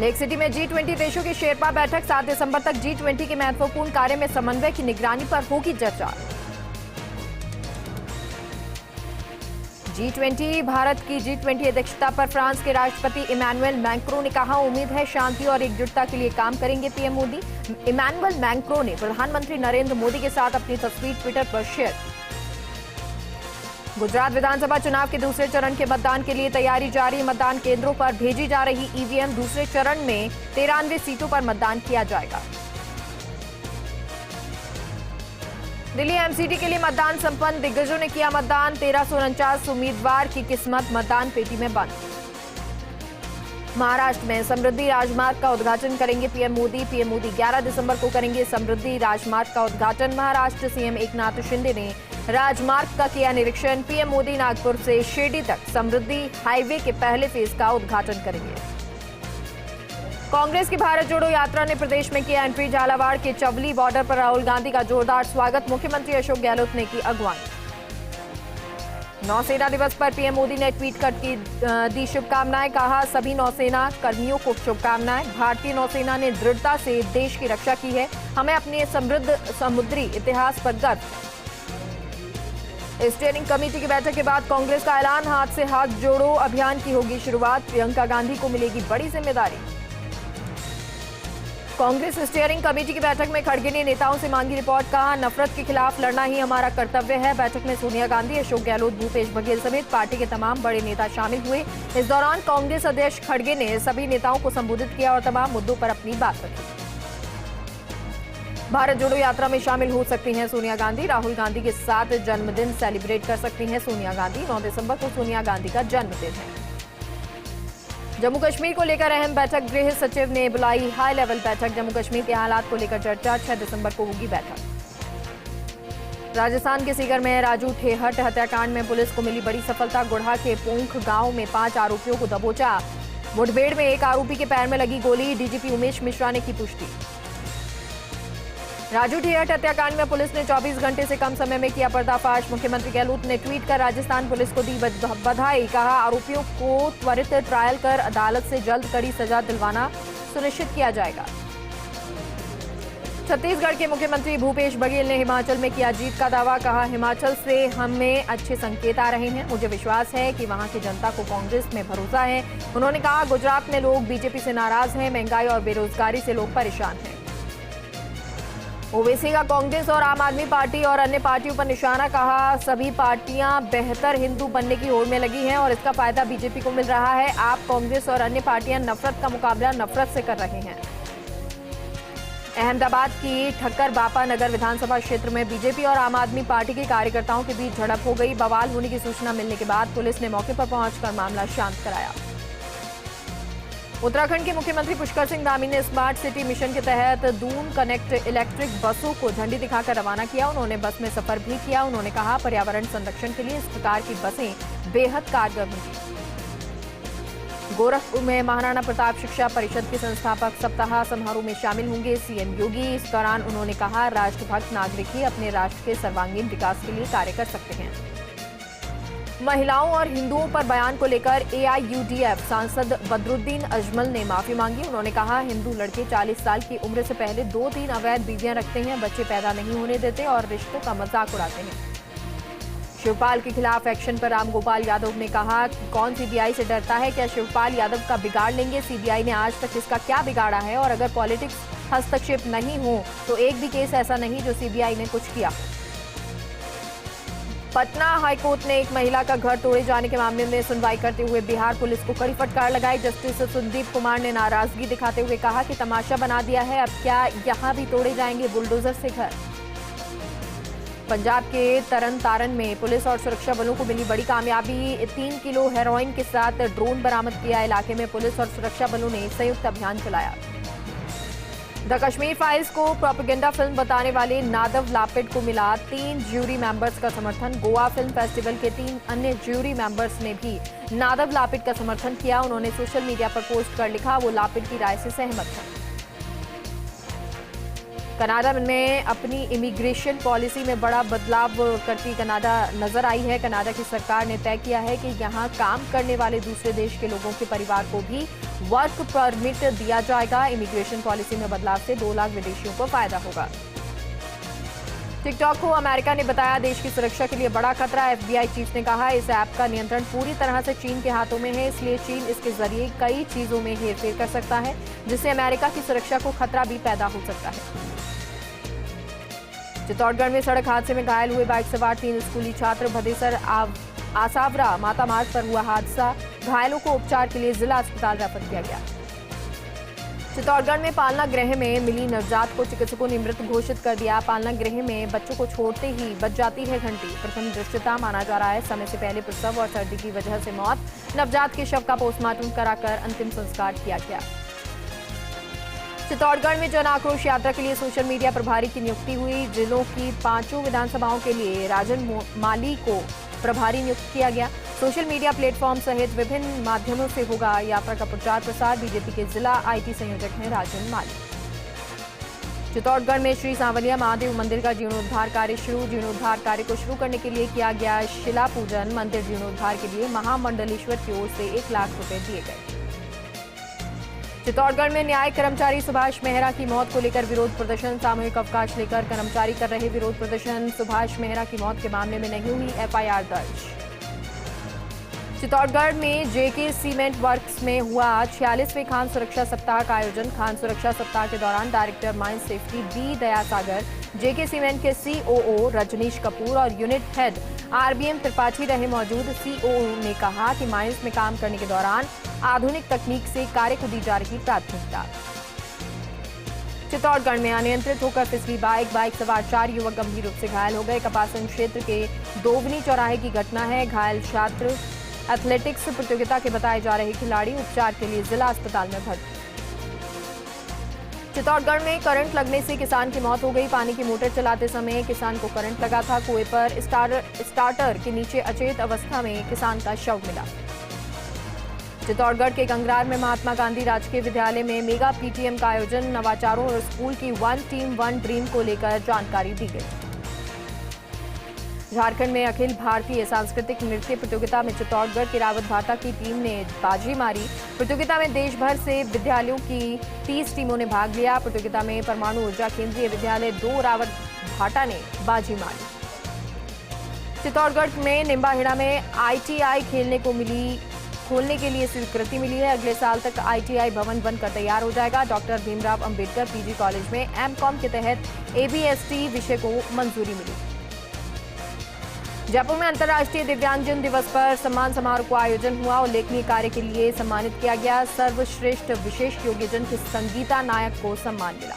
Lake city में G20 देशों की शेरपा बैठक। 7 दिसंबर तक G20 के महत्वपूर्ण कार्य में समन्वय की निगरानी पर होगी चर्चा। G20 भारत की G20 अध्यक्षता पर फ्रांस के राष्ट्रपति इमैनुअल मैक्रों ने कहा, उम्मीद है शांति और एकजुटता के लिए काम करेंगे पीएम मोदी। इमैनुअल मैक्रों ने प्रधानमंत्री नरेंद्र मोदी के साथ अपनी तस्वीर ट्विटर पर शेयर। गुजरात विधानसभा चुनाव के दूसरे चरण के मतदान के लिए तैयारी जारी। मतदान केंद्रों पर भेजी जा रही ईवीएम। दूसरे चरण में 93 सीटों पर मतदान किया जाएगा। दिल्ली एमसीडी के लिए मतदान संपन्न। दिग्गजों ने किया मतदान। 1349 उम्मीदवार की किस्मत मतदान पेटी में बंद। महाराष्ट्र में समृद्धि राजमार्ग का उद्घाटन करेंगे पीएम मोदी। पीएम मोदी 11 दिसंबर को करेंगे समृद्धि राजमार्ग का उद्घाटन। महाराष्ट्र सीएम एकनाथ शिंदे ने राजमार्ग का किया निरीक्षण। पीएम मोदी नागपुर से शिरडी तक समृद्धि हाईवे के पहले फेज का उद्घाटन करेंगे। कांग्रेस की भारत जोड़ो यात्रा ने प्रदेश में किया एंट्री। झालावाड़ के चवली बॉर्डर पर राहुल गांधी का जोरदार स्वागत। मुख्यमंत्री अशोक गहलोत ने की अगवानी। नौसेना दिवस पर पीएम मोदी ने ट्वीट कर दी शुभकामनाएं। कहा, सभी नौसेना कर्मियों को शुभकामनाएं। भारतीय नौसेना ने दृढ़ता से देश की रक्षा की है। हमें अपने समृद्ध समुद्री इतिहास पर गर्व है। स्टीयरिंग कमेटी की बैठक के बाद कांग्रेस का ऐलान। हाथ से हाथ जोड़ो अभियान की होगी शुरुआत। प्रियंका गांधी को मिलेगी बड़ी जिम्मेदारी। कांग्रेस स्टीयरिंग कमेटी की बैठक में खड़गे ने नेताओं से मांगी रिपोर्ट। कहा, नफरत के खिलाफ लड़ना ही हमारा कर्तव्य है। बैठक में सोनिया गांधी, अशोक गहलोत, भूपेश बघेल समेत पार्टी के तमाम बड़े नेता शामिल हुए। इस दौरान कांग्रेस अध्यक्ष खड़गे ने सभी नेताओं को संबोधित किया और तमाम मुद्दों पर अपनी बात रखी। भारत जोड़ो यात्रा में शामिल हो सकती हैं सोनिया गांधी। राहुल गांधी के साथ जन्मदिन सेलिब्रेट कर सकती हैं सोनिया गांधी। 9 दिसंबर को सोनिया गांधी का जन्मदिन है। जम्मू कश्मीर को लेकर अहम बैठक। गृह सचिव ने बुलाई हाई लेवल बैठक। जम्मू कश्मीर के हालात को लेकर चर्चा। 6 दिसंबर को होगी बैठक। राजस्थान के सीकर में राजू ठेहट हत्याकांड में पुलिस को मिली बड़ी सफलता। गुढ़ा के पोंख गांव में 5 आरोपियों को दबोचा। मुठभेड़ में एक आरोपी के पैर में लगी गोली। डीजीपी उमेश मिश्रा ने की पुष्टि। राजू ठेहट हत्याकांड में पुलिस ने 24 घंटे से कम समय में किया पर्दाफाश। मुख्यमंत्री गहलोत ने ट्वीट कर राजस्थान पुलिस को दी बधाई। कहा, आरोपियों को त्वरित ट्रायल कर अदालत से जल्द कड़ी सजा दिलवाना सुनिश्चित किया जाएगा। छत्तीसगढ़ के मुख्यमंत्री भूपेश बघेल ने हिमाचल में किया जीत का दावा। कहा, हिमाचल से हमें अच्छे संकेत आ रहे हैं। मुझे विश्वास है कि वहां की जनता को कांग्रेस में भरोसा है। उन्होंने कहा, गुजरात में लोग बीजेपी से नाराज हैं। महंगाई और बेरोजगारी से लोग परेशान हैं। ओवैसी का कांग्रेस और आम आदमी पार्टी और अन्य पार्टियों पर निशाना। कहा, सभी पार्टियां बेहतर हिंदू बनने की होड़ में लगी हैं और इसका फायदा बीजेपी को मिल रहा है। आप कांग्रेस और अन्य पार्टियां नफरत का मुकाबला नफरत से कर रहे हैं। अहमदाबाद की ठक्कर बापा नगर विधानसभा क्षेत्र में बीजेपी और आम आदमी पार्टी के कार्यकर्ताओं के बीच झड़प हो गई। बवाल होने की सूचना मिलने के बाद पुलिस ने मौके पर पहुंचकर मामला शांत कराया। उत्तराखंड के मुख्यमंत्री पुष्कर सिंह धामी ने स्मार्ट सिटी मिशन के तहत दून कनेक्ट इलेक्ट्रिक बसों को झंडी दिखाकर रवाना किया। उन्होंने बस में सफर भी किया। उन्होंने कहा, पर्यावरण संरक्षण के लिए इस प्रकार की बसें बेहद कारगर होंगी। गोरखपुर में महाराणा प्रताप शिक्षा परिषद के संस्थापक सप्ताह समारोह में शामिल होंगे सीएम योगी। इस दौरान उन्होंने कहा, राष्ट्रभक्त नागरिक ही अपने राष्ट्र के सर्वांगीण विकास के लिए कार्य कर सकते हैं। महिलाओं और हिंदुओं पर बयान को लेकर एआईयूडीएफ सांसद बदरुद्दीन अजमल ने माफी मांगी। उन्होंने कहा, हिंदू लड़के 40 साल की उम्र से पहले 2-3 अवैध बीवियां रखते हैं, बच्चे पैदा नहीं होने देते और रिश्तों का मजाक उड़ाते हैं। शिवपाल के खिलाफ एक्शन पर रामगोपाल यादव ने कहा, कौन सीबीआई से डरता है? क्या शिवपाल यादव का बिगाड़ लेंगे? सीबीआई ने आज तक इसका क्या बिगाड़ा है? और अगर पॉलिटिक्स हस्तक्षेप नहीं हो तो एक भी केस ऐसा नहीं जो सीबीआई ने कुछ किया। पटना हाईकोर्ट ने एक महिला का घर तोड़े जाने के मामले में सुनवाई करते हुए बिहार पुलिस को कड़ी फटकार लगाई। जस्टिस संदीप कुमार ने नाराजगी दिखाते हुए कहा कि तमाशा बना दिया है, अब क्या यहां भी तोड़े जाएंगे बुलडोजर से घर। पंजाब के तरन तारन में पुलिस और सुरक्षा बलों को मिली बड़ी कामयाबी। 3 किलो हेरोइन के साथ ड्रोन बरामद किया। इलाके में पुलिस और सुरक्षा बलों ने संयुक्त अभियान चलाया। द कश्मीर फाइल्स को प्रोपेगेंडा फिल्म बताने वाले नादव लापिड को मिला 3 ज्यूरी मेंबर्स का समर्थन। गोवा फिल्म फेस्टिवल के 3 अन्य ज्यूरी मेंबर्स ने भी नादव लापिड का समर्थन किया। उन्होंने सोशल मीडिया पर पोस्ट कर लिखा, वो लापिड की राय से सहमत हैं। कनाडा में अपनी इमिग्रेशन पॉलिसी में बड़ा बदलाव करती कनाडा नजर आई है। कनाडा की सरकार ने तय किया है कि यहां काम करने वाले दूसरे देश के लोगों के परिवार को भी वर्क परमिट दिया जाएगा। इमिग्रेशन पॉलिसी में बदलाव से 2 लाख विदेशियों को फायदा होगा। टिकटॉक को अमेरिका ने बताया देश की सुरक्षा के लिए बड़ा खतरा। FBI चीफ ने कहा इस ऐप का नियंत्रण पूरी तरह से चीन के हाथों में है, इसलिए चीन इसके जरिए कई चीजों में हेरफेर कर सकता है, जिससे अमेरिका की सुरक्षा को खतरा भी पैदा हो सकता है। चित्तौड़गढ़ में सड़क हादसे में घायल हुए बाइक सवार 3 स्कूली छात्र। भदेसर आसावरा माता मार्ग पर हुआ हादसा। घायलों को उपचार के लिए जिला अस्पताल रेफर किया गया। चित्तौड़गढ़ में पालना गृह में मिली नवजात को चिकित्सकों ने मृत घोषित कर दिया। पालना गृह में बच्चों को छोड़ते ही बज जाती है घंटी। प्रथम दृष्टता माना जा रहा है समय से पहले प्रसव और सर्दी की वजह से मौत। नवजात के शव का पोस्टमार्टम कराकर अंतिम संस्कार किया गया। चित्तौड़गढ़ में जन आक्रोश यात्रा के लिए सोशल मीडिया प्रभारी की नियुक्ति हुई। जिलों की 5 विधानसभाओं के लिए राजन माली को प्रभारी नियुक्त किया गया। सोशल मीडिया प्लेटफॉर्म सहित विभिन्न माध्यमों से होगा यात्रा का प्रचार प्रसार। बीजेपी के जिला IT संयोजक हैं राजन माली। चित्तौड़गढ़ में श्री सांवलिया महादेव मंदिर का जीर्णोद्धार कार्य शुरू। जीर्णोद्धार कार्य को शुरू करने के लिए किया गया शिला पूजन। मंदिर जीर्णोद्धार के लिए महामंडलेश्वर की ओर से 1 लाख रुपए दिए गए। चित्तौड़गढ़ में न्याय कर्मचारी सुभाष मेहरा की मौत को लेकर विरोध प्रदर्शन। सामूहिक अवकाश लेकर कर्मचारी कर रहे विरोध प्रदर्शन। सुभाष मेहरा की मौत के मामले में नहीं हुई FIR दर्ज। चित्तौड़गढ़ में JK सीमेंट वर्क्स में हुआ 46वें खान सुरक्षा सप्ताह का आयोजन। खान सुरक्षा सप्ताह के दौरान director mine safety B Dayasagar, JK cement के COO रजनीश कपूर और यूनिट हेड RBM त्रिपाठी रहे मौजूद। COO ने कहा कि माइंस में काम करने के दौरान आधुनिक तकनीक से कार्य को दी जा रही प्राथमिकता। चित्तौड़गढ़ में अनियंत्रित होकर फिसली बाइक सवार 4 युवक गंभीर रूप से घायल हो गए। कपासन क्षेत्र के दोवनी चौराहे की घटना है। घायल छात्र एथलेटिक्स प्रतियोगिता के बताए जा रहे खिलाड़ी उपचार के लिए जिला अस्पताल में भर्ती। चित्तौड़गढ़ में करंट लगने से किसान की मौत हो गई। पानी की मोटर चलाते समय किसान को करंट लगा था। कुएं पर स्टार्टर के नीचे अचेत अवस्था में किसान का शव मिला। चित्तौड़गढ़ के गंगरार में महात्मा गांधी राजकीय विद्यालय में मेगा PTM का आयोजन। नवाचारों और स्कूल की 1 टीम 1 ड्रीम को लेकर जानकारी दी गई। झारखंड में अखिल भारतीय सांस्कृतिक नृत्य प्रतियोगिता में चित्तौड़गढ़ की रावत भाटा की टीम ने बाजी मारी। प्रतियोगिता में देश भर से विद्यालयों की 30 टीमों ने भाग लिया। प्रतियोगिता में परमाणु ऊर्जा केंद्रीय विद्यालय 2 रावत भाटा ने बाजी मारी। चित्तौड़गढ़ में निम्बाहेड़ा में ITI खोलने के लिए स्वीकृति मिली है। अगले साल तक ITI भवन बनकर तैयार हो जाएगा। Doctor Bhimrao Ambedkar PG college में MCOM के तहत ABST विषय को मंजूरी मिली। जयपुर में अंतर्राष्ट्रीय दिव्यांगजन दिवस पर सम्मान समारोह का आयोजन हुआ। उल्लेखनीय कार्य के लिए सम्मानित किया गया। सर्वश्रेष्ठ विशेष योग्यजन की संगीता नायक को सम्मान मिला।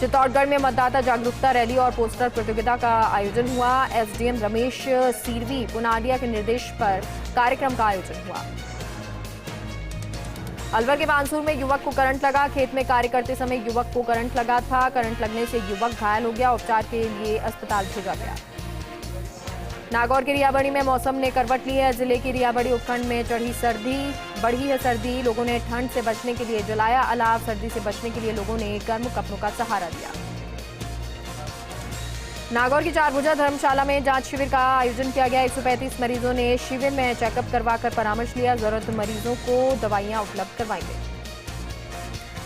चित्तौड़गढ़ में मतदाता जागरूकता रैली और पोस्टर प्रतियोगिता का आयोजन हुआ। SDM रमेश सीरवी पुनाडिया के निर्देश पर कार्यक्रम का आयोजन हुआ। अलवर के बांसुर में युवक को करंट लगा। खेत में कार्य करते समय युवक को करंट लगा था। करंट लगने से युवक घायल हो गया। उपचार के लिए अस्पताल भेजा गया। नागौर के रियाबड़ी में मौसम ने करवट ली है। जिले की रियाबड़ी उपखंड में बढ़ी है सर्दी। लोगों ने ठंड से बचने के लिए जलाया अलाव। सर्दी से बचने के लिए लोगों ने गर्म कपड़ों का सहारा लिया। नागौर की 4 भुजा धर्मशाला में जांच शिविर का आयोजन किया गया। 135 मरीजों ने शिविर में चेकअप करवाकर परामर्श लिया। जरूरत मरीजों को दवाइयां उपलब्ध करवाई गई।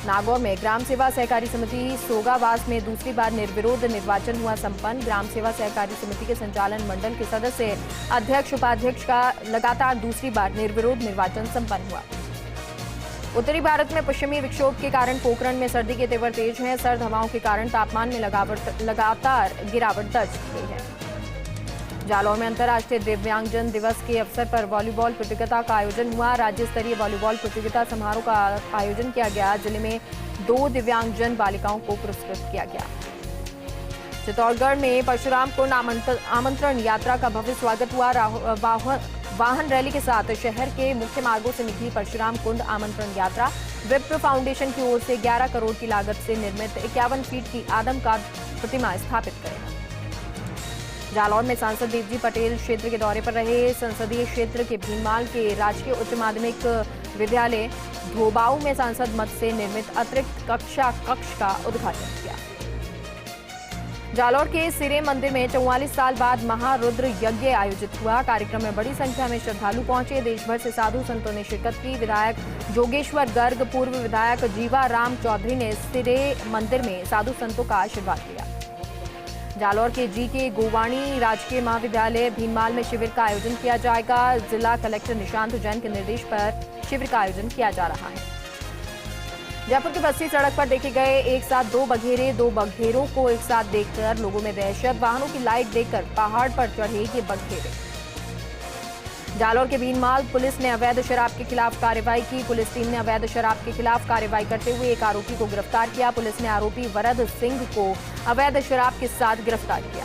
नागौर में ग्राम सेवा सहकारी समिति सोगावास में दूसरी बार निर्विरोध निर्वाचन हुआ संपन्न। ग्राम सेवा सहकारी समिति के संचालन मंडल के सदस्य अध्यक्ष उपाध्यक्ष का लगातार दूसरी बार निर्विरोध निर्वाचन संपन्न हुआ। उत्तरी भारत में पश्चिमी विक्षोभ के कारण पोखरण में सर्दी के तेवर तेज हैं। सर्द हवाओं के कारण तापमान में लगातार गिरावट दर्ज की गई है। जालौर में अंतर्राष्ट्रीय दिव्यांगजन दिवस के अवसर पर वॉलीबॉल प्रतियोगिता का आयोजन हुआ। राज्य स्तरीय वॉलीबॉल प्रतियोगिता समारोह का आयोजन किया गया। जिले में 2 दिव्यांगजन बालिकाओं को पुरस्कृत किया गया। चित्तौड़गढ़ में परशुराम कुंड आमंत्रण यात्रा का भव्य स्वागत हुआ। वाहन रैली के साथ शहर के मुख्य मार्गों से निकली परशुराम कुंड आमंत्रण यात्रा विप्र फाउंडेशन की ओर से 11 करोड़ की लागत से निर्मित 51 फीट की आदम का प्रतिमा स्थापित करेगा। जालौर में सांसद देवजी पटेल क्षेत्र के दौरे पर रहे। संसदीय क्षेत्र के भीनमाल के राजकीय उच्च माध्यमिक विद्यालय धोबाऊ में सांसद मद से निर्मित अतिरिक्त कक्ष का उद्घाटन किया। जालौर के सिरे मंदिर में 44 साल बाद महारुद्र यज्ञ आयोजित हुआ। कार्यक्रम में बड़ी संख्या में श्रद्धालु पहुंचे। देश भर से साधु संतों ने शिरकत की। विधायक जोगेश्वर गर्ग, पूर्व विधायक जीवा राम चौधरी ने सिरे मंदिर में साधु संतों का आशीर्वाद लिया। जालौर के जीके गोवाणी राजकीय महाविद्यालय भीनमाल में शिविर का आयोजन किया जाएगा। जिला कलेक्टर निशांत जैन के निर्देश पर शिविर का आयोजन किया जा रहा है। जयपुर की बस्ती सड़क पर देखे गए एक साथ दो बघेरों को एक साथ देखकर लोगों में दहशत। वाहनों की लाइट देखकर पहाड़ पर चढ़े ये बघेरे। जालौर के भीनमाल पुलिस ने अवैध शराब के खिलाफ कार्रवाई की। पुलिस टीम ने अवैध शराब के खिलाफ कार्रवाई करते हुए एक आरोपी को गिरफ्तार किया। पुलिस ने आरोपी वरद सिंह को अवैध शराब के साथ गिरफ्तार किया।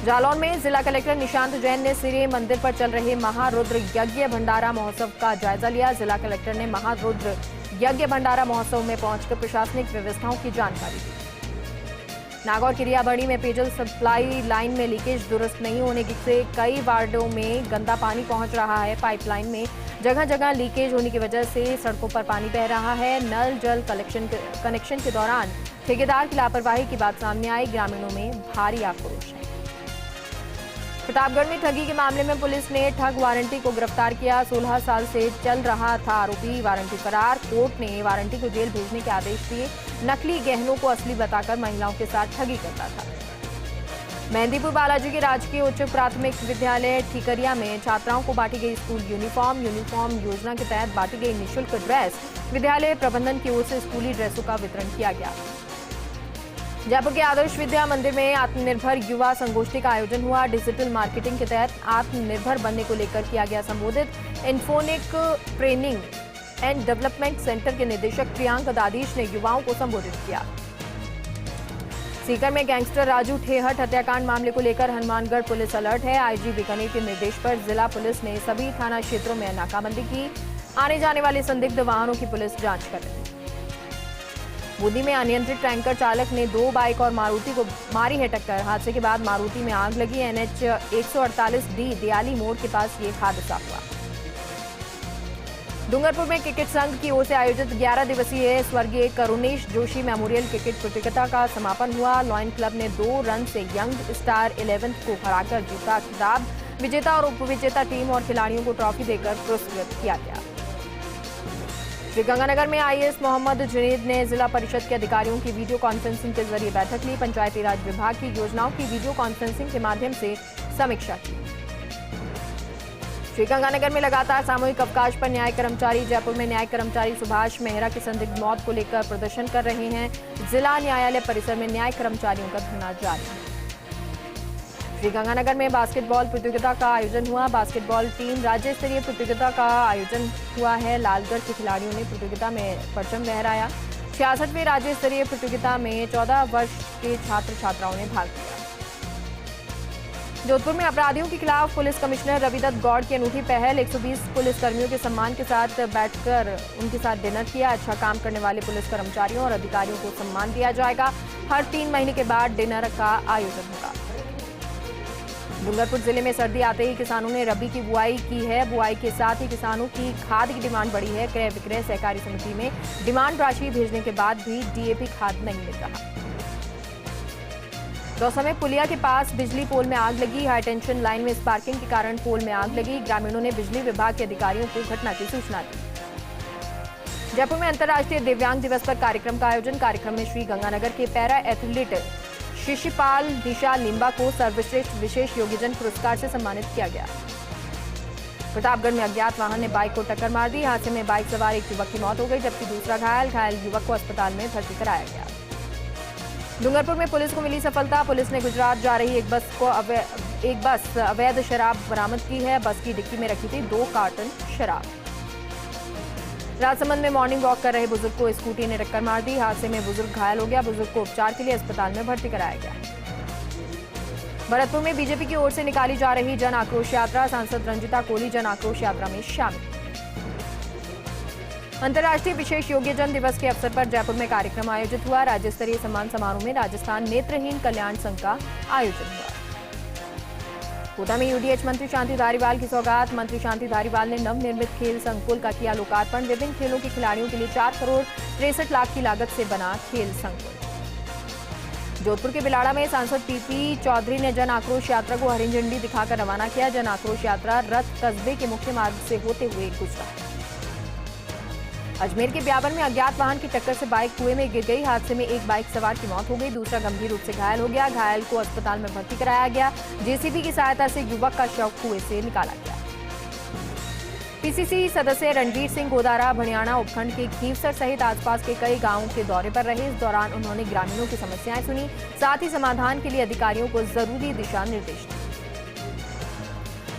जालौर में जिला कलेक्टर निशांत जैन ने सिरे मंदिर पर चल रहे महारुद्र यज्ञ भंडारा महोत्सव का जायजा लिया। जिला कलेक्टर ने महारुद्र यज्ञ भंडारा महोत्सव में पहुंचकर प्रशासनिक व्यवस्थाओं की जानकारी दी। नागौर की रियाबड़ी में पेयजल सप्लाई लाइन में लीकेज दुरुस्त नहीं होने से कई वार्डों में गंदा पानी पहुंच रहा है। पाइपलाइन में जगह जगह लीकेज होने की वजह से सड़कों पर पानी बह रहा है। नल जल कनेक्शन के दौरान ठेकेदार की लापरवाही की बात सामने आई। ग्रामीणों में भारी आक्रोश है। प्रतापगढ़ में ठगी के मामले में पुलिस ने ठग वारंटी को गिरफ्तार किया। 16 साल से चल रहा था आरोपी वारंटी फरार। कोर्ट ने वारंटी को जेल भेजने के आदेश दिए। नकली गहनों को असली बताकर महिलाओं के साथ ठगी करता था। मेहंदीपुर बालाजी के राजकीय उच्च प्राथमिक विद्यालय ठीकरिया में छात्राओं को बांटी गई स्कूल यूनिफॉर्म योजना के तहत बांटी गई निःशुल्क ड्रेस। विद्यालय प्रबंधन की ओर से स्कूली ड्रेसों का वितरण किया गया। जयपुर के आदर्श विद्या मंदिर में आत्मनिर्भर युवा संगोष्ठी का आयोजन हुआ। डिजिटल मार्केटिंग के तहत आत्मनिर्भर बनने को लेकर किया गया संबोधित। इन्फोनिक ट्रेनिंग एंड डेवलपमेंट सेंटर के निदेशक प्रियांक दादीश ने युवाओं को संबोधित किया। सीकर में गैंगस्टर राजू ठेहट हत्याकांड मामले को लेकर हनुमानगढ़ पुलिस अलर्ट है। आईजी बीकानेर के निर्देश पर जिला पुलिस ने सभी थाना क्षेत्रों में नाकाबंदी की। आने जाने वाले संदिग्ध वाहनों की पुलिस जांच कर रही है। बूंदी में अनियंत्रित टैंकर चालक ने 2 बाइक और मारुति को मारी है टक्कर। हादसे के बाद मारुति में आग लगी। NH 148D दियाली मोड़ के पास ये हादसा हुआ। डूंगरपुर में क्रिकेट संघ की ओर से आयोजित 11 दिवसीय स्वर्गीय करुणेश जोशी मेमोरियल क्रिकेट प्रतियोगिता का समापन हुआ। लॉयन क्लब ने 2 रन से यंग स्टार 11 को हराकर जीता खिताब। विजेता और उपविजेता टीम और खिलाड़ियों को ट्रॉफी देकर पुरस्कृत किया गया। श्रीगंगानगर में IAS मोहम्मद जुनेद ने जिला परिषद के अधिकारियों की वीडियो कॉन्फ्रेंसिंग के जरिए बैठक ली। पंचायती राज विभाग की योजनाओं की वीडियो कॉन्फ्रेंसिंग के माध्यम से समीक्षा की। श्रीगंगानगर में लगातार सामूहिक अवकाश पर न्याय कर्मचारी। जयपुर में न्याय कर्मचारी सुभाष मेहरा की संदिग्ध मौत को लेकर प्रदर्शन कर रहे हैं। जिला न्यायालय परिसर में न्याय कर्मचारियों का धरना जारी है। श्रीगंगानगर में बास्केटबॉल प्रतियोगिता का आयोजन हुआ। बास्केटबॉल टीम राज्य स्तरीय प्रतियोगिता का आयोजन हुआ है। लालगढ़ के खिलाड़ियों ने प्रतियोगिता में परचम लहराया। 66वें राज्य स्तरीय प्रतियोगिता में 14 वर्ष के छात्र छात्राओं ने भाग लिया। जोधपुर में अपराधियों के खिलाफ पुलिस कमिश्नर रविदत्त गौड़ की अनूठी पहल। 120 पुलिस कर्मियों के सम्मान के साथ बैठकर उनके साथ डिनर किया। अच्छा काम करने वाले पुलिस कर्मचारियों और अधिकारियों को सम्मान दिया जाएगा। हर 3 महीने के बाद डिनर का आयोजन होगा। डूंगरपुर जिले में सर्दी आते ही किसानों ने रबी की बुआई की है। बुआई के साथ ही किसानों की खाद की डिमांड बढ़ी है। क्रय विक्रय सहकारी समिति में डिमांड राशि भेजने के बाद भी DAP खाद नहीं मिल रहा। दौसा में पुलिया के पास बिजली पोल में आग लगी। हाई टेंशन लाइन में स्पार्किंग के कारण पोल में आग लगी। ग्रामीणों ने बिजली विभाग के अधिकारियों को घटना की सूचना दी। जयपुर में अंतर्राष्ट्रीय दिव्यांग दिवस पर कार्यक्रम का आयोजन। कार्यक्रम में श्री गंगानगर के पैरा एथलीट शिशिपाल दिशा लिम्बा को सर्वश्रेष्ठ विशेष योग्यजन पुरस्कार से सम्मानित किया गया। प्रतापगढ़ में अज्ञात वाहन ने बाइक को टक्कर मार दी। हादसे में बाइक सवार एक युवक की मौत हो गई, जबकि दूसरा घायल युवक को अस्पताल में भर्ती कराया गया। डूंगरपुर में पुलिस को मिली सफलता। पुलिस ने गुजरात जा रही एक बस अवैध शराब बरामद की है। बस की डिक्की में रखी थी 2 कार्टन शराब। राजसमंद में मॉर्निंग वॉक कर रहे बुजुर्ग को स्कूटी ने टक्कर मार दी। हादसे में बुजुर्ग घायल हो गया। बुजुर्ग को उपचार के लिए अस्पताल में भर्ती कराया गया। भरतपुर में बीजेपी की ओर से निकाली जा रही जन आक्रोश यात्रा। सांसद रंजिता कोली जन आक्रोश यात्रा में शामिल। अंतर्राष्ट्रीय विशेष योग्यजन दिवस के अवसर पर जयपुर में कार्यक्रम आयोजित हुआ। राज्य स्तरीय सम्मान समारोह में राजस्थान नेत्रहीन कल्याण संघ का आयोजन हुआ। कोटा में यूडीएच मंत्री शांति धारीवाल की सौगात। मंत्री शांति धारीवाल ने नवनिर्मित खेल संकुल का किया लोकार्पण। विभिन्न खेलों के खिलाड़ियों के लिए 4 करोड़ 63 लाख की लागत से बना खेल संकुल। जोधपुर के बिलाड़ा में सांसद पीपी चौधरी ने जन आक्रोश यात्रा को हरी झंडी दिखाकर रवाना किया। जन आक्रोश यात्रा रथ कस्बे के मुख्य मार्ग से होते हुए गुजरा। अजमेर के ब्यावर में अज्ञात वाहन की टक्कर से बाइक कुएं में गिर गई। हादसे में एक बाइक सवार की मौत हो गई, दूसरा गंभीर रूप से घायल हो गया। घायल को अस्पताल में भर्ती कराया गया। जेसीबी की सहायता से युवक का शव कुएं से निकाला गया। पीसीसी सदस्य रणवीर सिंह गोदारा भणियाना उपखंड के खीवसर सहित आसपास के कई गांवों के दौरे पर रहे। इस दौरान उन्होंने ग्रामीणों की समस्याएं सुनी, साथ ही समाधान के लिए अधिकारियों को जरूरी दिशा निर्देश दिए।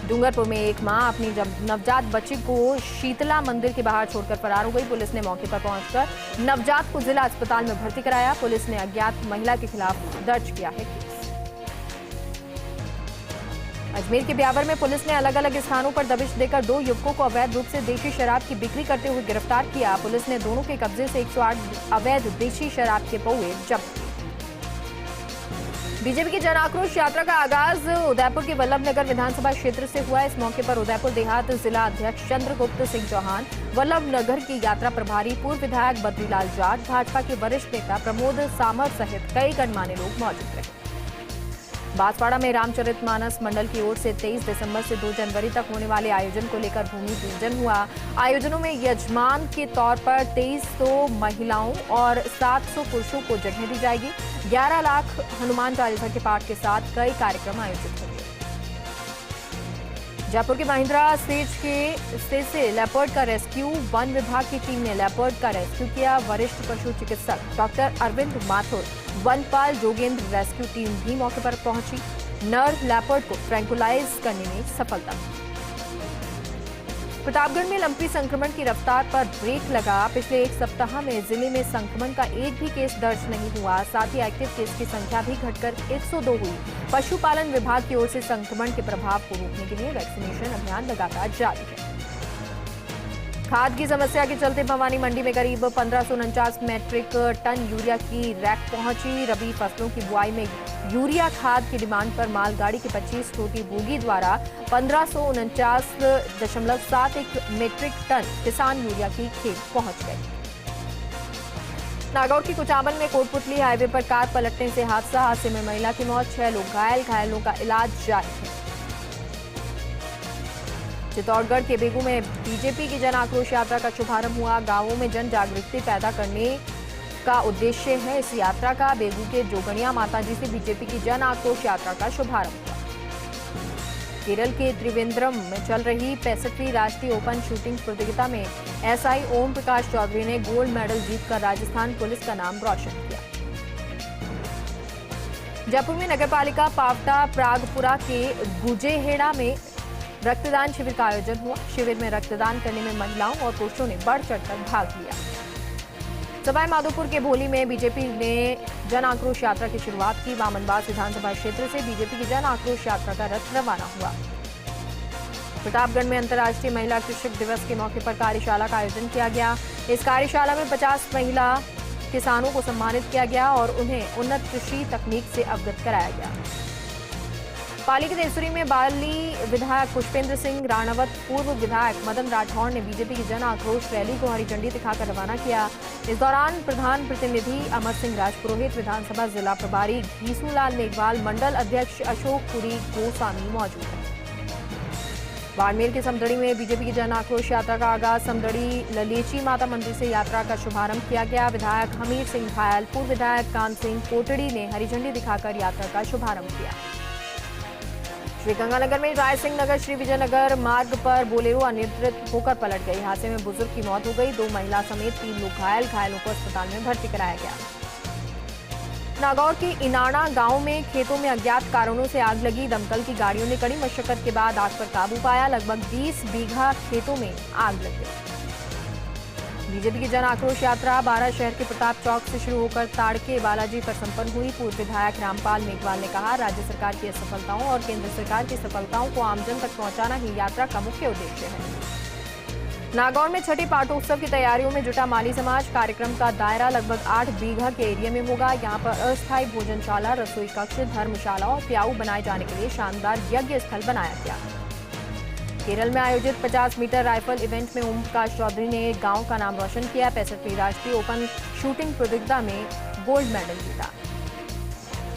डूंगरपुर में एक मां अपनी नवजात बच्ची को शीतला मंदिर के बाहर छोड़कर फरार हो गई। पुलिस ने मौके पर पहुंचकर नवजात को जिला अस्पताल में भर्ती कराया। पुलिस ने अज्ञात महिला के खिलाफ दर्ज किया है केस। अजमेर के ब्यावर में पुलिस ने अलग अलग स्थानों पर दबिश देकर 2 युवकों को अवैध रूप से देशी शराब की बिक्री करते हुए गिरफ्तार किया। पुलिस ने दोनों के कब्जे से 108 अवैध देशी शराब के पौवे जब्त किए। बीजेपी की जन आक्रोश यात्रा का आगाज उदयपुर के वल्लभनगर विधानसभा क्षेत्र से हुआ। इस मौके पर उदयपुर देहात जिला अध्यक्ष चंद्रगुप्त सिंह चौहान, वल्लभनगर की यात्रा प्रभारी पूर्व विधायक बद्रीलाल जाट, भाजपा के वरिष्ठ नेता प्रमोद सामंत सहित कई गणमान्य लोग मौजूद रहे। बांसवाड़ा में रामचरितमानस मंडल की ओर से 23 दिसंबर से 2 जनवरी तक होने वाले आयोजन को लेकर भूमि पूजन हुआ। आयोजनों में यजमान के तौर पर 2300 महिलाओं और 700 पुरुषों को जगह दी जाएगी। 11 लाख हनुमान चालीसा के पाठ के साथ कई कार्यक्रम आयोजित होंगे। जयपुर के महिंद्रा स्टेज से लेपर्ड का रेस्क्यू। वन विभाग की टीम ने लेपर्ड का रेस्क्यू किया। वरिष्ठ पशु चिकित्सक डॉक्टर अरविंद माथुर, वनपाल जोगेंद्र रेस्क्यू टीम भी मौके पर पहुंची। नर लेपर्ड को ट्रैंकुलाइज करने में सफलता। प्रतापगढ़ में लंपी संक्रमण की रफ्तार पर ब्रेक लगा। पिछले 1 सप्ताह में जिले में संक्रमण का एक भी केस दर्ज नहीं हुआ। साथ ही एक्टिव केस की संख्या भी घटकर 102 हुई। पशुपालन विभाग की ओर से संक्रमण के प्रभाव को रोकने के लिए वैक्सीनेशन अभियान लगातार जारी है। खाद की समस्या के चलते भवानी मंडी में करीब 1549 मीट्रिक टन यूरिया की रैक पहुंची। रबी फसलों की बुआई में यूरिया खाद की डिमांड पर मालगाड़ी की 25 छोटी बोगी द्वारा 1549.71 मीट्रिक टन किसान यूरिया की खेत पहुंच गए। नागौर की कुचामन में कोटपुतली हाईवे पर कार पलटने से हादसे में महिला की मौत, 6 लोग घायल। घायलों का इलाज जारी है। चित्तौड़गढ़ के बेगू में बीजेपी की जन आक्रोश यात्रा का शुभारंभ हुआ। गांवों में जन जागृति पैदा करने का उद्देश्य है इस यात्रा का। बेगू के जोगणिया माताजी से बीजेपी की जन आक्रोश यात्रा का शुभारंभ हुआ। केरल के त्रिवेंद्रम में चल रही 65वीं राष्ट्रीय ओपन शूटिंग प्रतियोगिता में एसआई ओम प्रकाश चौधरी ने गोल्ड मेडल जीतकर राजस्थान पुलिस का नाम रोशन किया। जयपुर में नगरपालिका पावटा प्रागपुरा के गुजेहेड़ा में रक्तदान शिविर का आयोजन हुआ। शिविर में रक्तदान करने में महिलाओं और पुरुषों ने बढ़ चढ़कर भाग लिया। सवाई माधोपुर के भोली में बीजेपी ने जन आक्रोश यात्रा की शुरुआत की। वामनबास विधानसभा क्षेत्र से बीजेपी की जन आक्रोश यात्रा का रथ रवाना हुआ। प्रतापगढ़ में अंतर्राष्ट्रीय महिला कृषक दिवस के मौके पर कार्यशाला का आयोजन किया गया। इस कार्यशाला में 50 महिला किसानों को सम्मानित किया गया और उन्हें उन्नत कृषि तकनीक से अवगत कराया गया। पाली के देवसुरी में बाली विधायक पुष्पेंद्र सिंह राणावत, पूर्व विधायक मदन राठौड़ ने बीजेपी की जन आक्रोश रैली को हरी झंडी दिखाकर रवाना किया। इस दौरान प्रधान प्रतिनिधि अमर सिंह राजपुरोहित, विधानसभा जिला प्रभारी घीसूलाल मेघवाल, मंडल अध्यक्ष अशोक पुरी गोस्वामी मौजूद हैं। बाड़मेर के समदड़ी में बीजेपी की जन आक्रोश यात्रा का आगाज। समदड़ी ललेची माता मंदिर से यात्रा का शुभारंभ किया गया। विधायक हमीर सिंह घायल, पूर्व विधायक कान सिंह कोटड़ी ने हरी झंडी दिखाकर यात्रा का शुभारंभ किया। श्रीगंगानगर में राय सिंह नगर श्री विजयनगर मार्ग पर बोलेरो अनियंत्रित होकर पलट गई। हादसे में बुजुर्ग की मौत हो गई। 2 महिला समेत 3 लोग घायल। घायलों को अस्पताल में भर्ती कराया गया। नागौर के इनाड़ा गांव में खेतों में अज्ञात कारणों से आग लगी। दमकल की गाड़ियों ने कड़ी मशक्कत के बाद आग पर काबू पाया। लगभग 20 बीघा खेतों में आग लग गई। बीजेपी की जन आक्रोश यात्रा 12 शहर के प्रताप चौक से शुरू होकर ताड़के बालाजी पर संपन्न हुई। पूर्व विधायक रामपाल मेघवाल ने कहा, राज्य सरकार की असफलताओं और केंद्र सरकार की सफलताओं को आमजन तक पहुंचाना ही यात्रा का मुख्य उद्देश्य है। नागौर में छठे पाटोत्सव की तैयारियों में जुटा माली समाज। कार्यक्रम का दायरा लगभग 8 बीघा के एरिया में होगा। यहां पर अस्थायी भोजनशाला, रसोई कक्ष, धर्मशाला और प्याऊ बनाए जाने के लिए शानदार यज्ञ स्थल बनाया गया। केरल में आयोजित 50 मीटर राइफल इवेंट में ओम प्रकाश चौधरी ने गांव का नाम रोशन किया। 65वीं राष्ट्रीय ओपन शूटिंग प्रतियोगिता में गोल्ड मेडल जीता।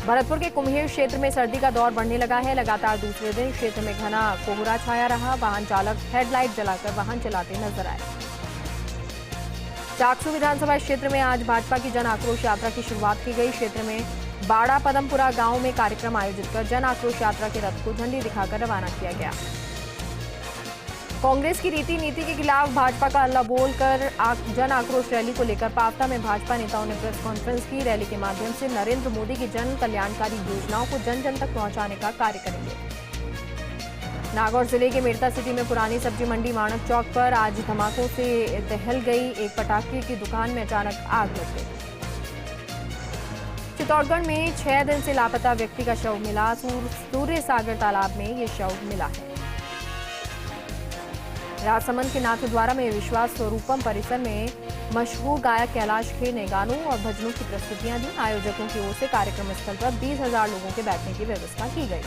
भरतपुर के कुम्हेर क्षेत्र में सर्दी का दौर बढ़ने लगा है। लगातार दूसरे दिन क्षेत्र में घना कोहरा छाया रहा। वाहन चालक हेडलाइट जलाकर वाहन चलाते नजर आए। चाकसू विधानसभा क्षेत्र में आज भाजपा की जन आक्रोश यात्रा की शुरुआत की गई। क्षेत्र में बाड़ा पदमपुरा गांव में कार्यक्रम आयोजित कर जन आक्रोश यात्रा के रथ को झंडी दिखाकर रवाना किया गया। कांग्रेस की रीति नीति के खिलाफ भाजपा का हल्ला बोलकर जन आक्रोश रैली को लेकर पावटा में भाजपा नेताओं ने प्रेस कॉन्फ्रेंस की। रैली के माध्यम से नरेंद्र मोदी की जन कल्याणकारी योजनाओं को जन जन तक पहुंचाने का कार्य करेंगे। नागौर जिले के मेड़ता सिटी में पुरानी सब्जी मंडी माणक चौक पर आज धमाकों से दहल गई एक पटाखे की दुकान में अचानक आग लग गई। चित्तौड़गढ़ में 6 दिन से लापता व्यक्ति का शव मिला। सूर्य सागर तालाब में ये शव मिला है। राजसमंद के नाथद्वारा में विश्वास स्वरूपम परिसर में मशहूर गायक कैलाश खेर ने गानों और भजनों की प्रस्तुतियां दी। आयोजकों की ओर से कार्यक्रम स्थल पर 20,000 लोगों के बैठने की व्यवस्था की गई।